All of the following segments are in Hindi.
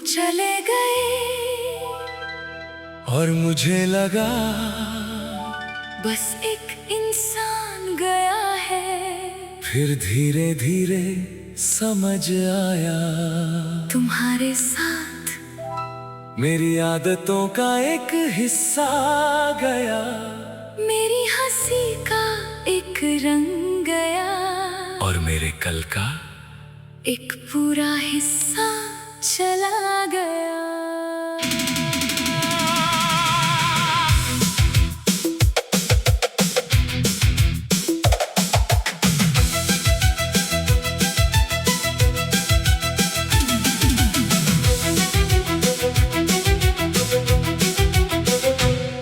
चले गए और मुझे लगा बस एक इंसान गया है। फिर धीरे धीरे समझ आया तुम्हारे साथ मेरी आदतों का एक हिस्सा गया, मेरी हंसी का एक रंग गया, और मेरे कल का एक पूरा हिस्सा चला गया।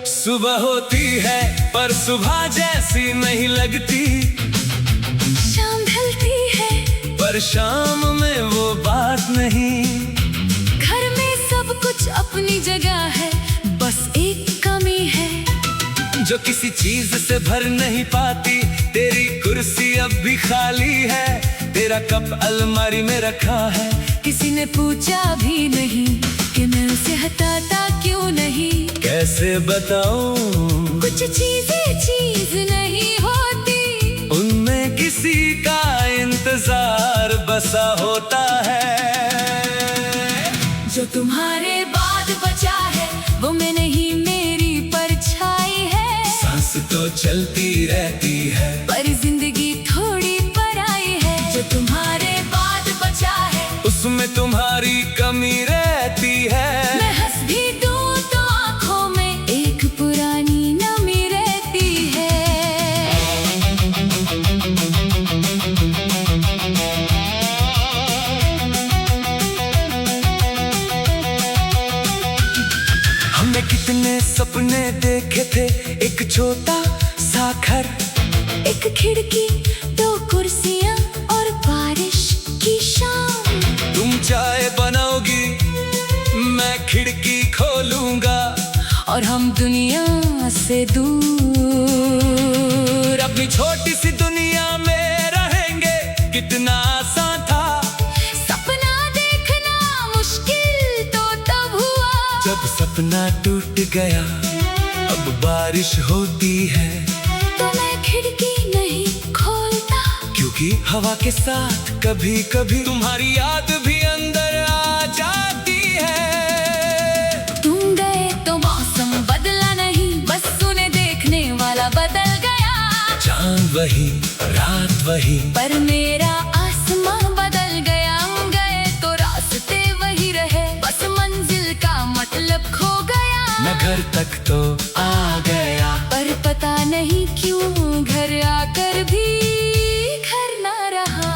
सुबह होती है पर सुबह जैसी नहीं लगती, शाम ढलती है पर शाम में वो बात नहीं। घर में सब कुछ अपनी जगह है, बस एक कमी है जो किसी चीज से भर नहीं पाती। तेरी कुर्सी अब भी खाली है, तेरा कप अलमारी में रखा है। किसी ने पूछा भी नहीं कि मैं उसे हटाता क्यों नहीं। कैसे बताऊं कुछ चीजें चीज नहीं होती, उनमें किसी का इंतजार बसा होता है। जो तुम्हारे बाद बचा है वो मैं नहीं, मेरी परछाई है। सांस तो चलती रहती है पर जिंदगी थोड़ी पराई है। जो तुम्हारे बाद बचा है उसमें तुम्हारी कमी रहती है। मैं हंस भी दूं तो आंखों में एक पुरानी नमी रहती है। हमने कितने सपने देखे थे, एक छोटा सा घर, एक खिड़की, दो कुर्सियां और बारिश की शाम। तुम चाय बनाओगी, मैं खिड़की खोलूंगा, और हम दुनिया से दूर अपनी छोटी सी दुनिया में रहेंगे। कितना आसान था सपना देखना, मुश्किल तो तब हुआ जब सपना टूट गया। अब बारिश होती है तो मैं खिड़की नहीं खोलता, क्योंकि हवा के साथ कभी कभी तुम्हारी याद भी अंदर आ जाती है। तुम गए तो मौसम बदला नहीं, बस उन्हें देखने वाला बदल गया। चांद वही, रात वही, पर मेरा आसमां बदल गया। हम गए तो रास्ते वही रहे, बस मंजिल का मतलब खो गया। मैं घर तक तो आ गया, पर पता नहीं क्यों घर आकर भी घर ना रहा।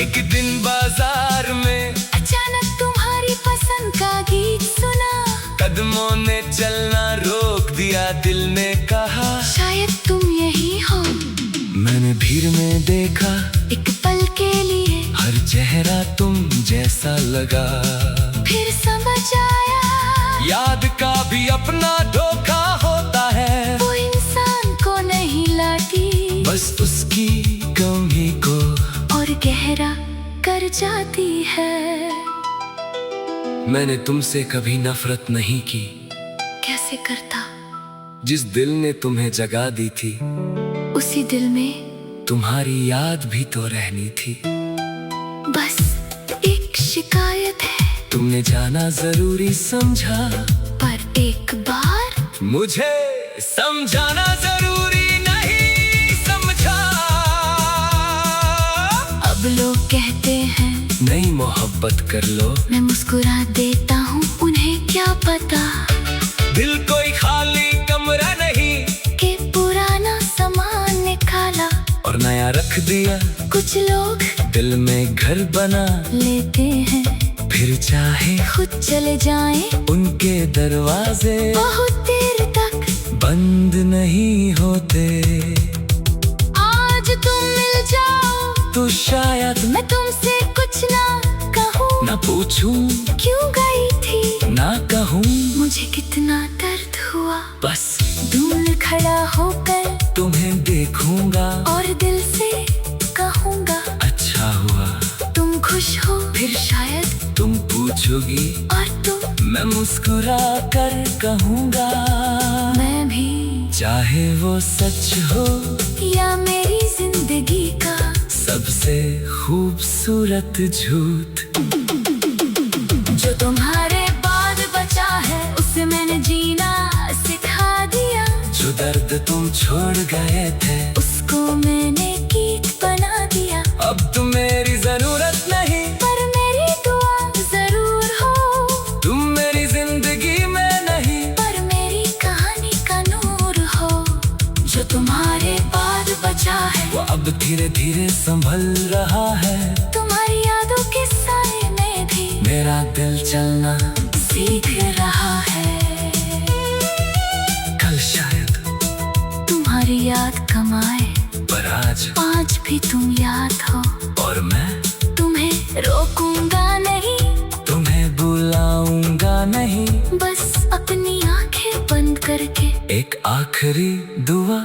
एक दिन बाजार में अचानक तुम्हारी पसंद का गीत सुना, कदमों ने चलना रोक दिया। दिल ने कहा शायद तुम यही हो। मैंने भीड़ में देखा एक पल के लिए हर चेहरा तुम जैसा लगा। फिर समझ आया याद का भी अपना धोखा होता है, वो इंसान को नहीं लाती, बस उसकी कमी को और गहरा कर जाती है। मैंने तुमसे कभी नफरत नहीं की, कैसे करता? जिस दिल ने तुम्हें जगा दी थी, उसी दिल में तुम्हारी याद भी तो रहनी थी। बस एक शिकायत है, तुमने जाना जरूरी समझा, पर एक बार मुझे समझाना जरूरी नहीं समझा। अब लोग कहते हैं नई मोहब्बत कर लो, मैं मुस्कुरा देता हूँ, उन्हें क्या पता दिल कोई खाली कमरा नहीं कि पुराना सामान निकाला और नया रख दिया। कुछ लोग दिल में घर बना लेते हैं, फिर चाहे खुद चले जाएं, उनके दरवाजे बहुत देर तक बंद नहीं होते। आज तुम मिल जाओ तो शायद मैं तुमसे कुछ ना कहूँ, ना पूछूं, क्यों गई थी ना कहूँ, मुझे कितना दर्द हुआ। बस दूर खड़ा होकर तुम्हें देखूंगा और दिल से कहूँगा। पूछोगी और तुम, मैं मुस्कुरा कर कहूँगा, मैं भी, चाहे वो सच हो या मेरी जिंदगी का सबसे खूबसूरत झूठ। जो तुम्हारे बाद बचा है उसे मैंने जीना सिखा दिया। जो दर्द तुम छोड़ गए थे उसको मैंने गीत बना दिया। अब तुम मेरी जरूरत नहीं पर मेरी दुआ जरूर हो। तुम मेरी जिंदगी में नहीं पर मेरी कहानी का नूर हो। जो तुम्हारे बाद बचा है वो अब धीरे धीरे संभल रहा है। तुम्हारी यादों के साए में भी मेरा दिल चलना सीख रहा है। कल शायद तुम्हारी याद कमाए पर आज भी तुम याद हो। और मैं तुम्हें रोकूंगा नहीं, तुम्हें बुलाऊंगा नहीं, बस अपनी आंखें बंद करके एक आखिरी दुआ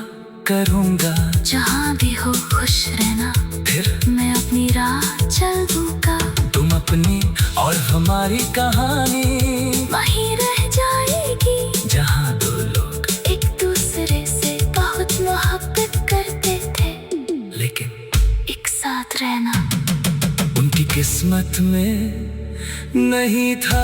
करूंगा। जहाँ भी हो खुश रहना, फिर मैं अपनी राह चल दूंगा। तुम अपनी और हमारी कहानी वहीं रह जाएगी जहाँ दो लोग एक दूसरे से बहुत मोहब्बत करते थे, लेकिन एक साथ रहना उनकी किस्मत में नहीं था।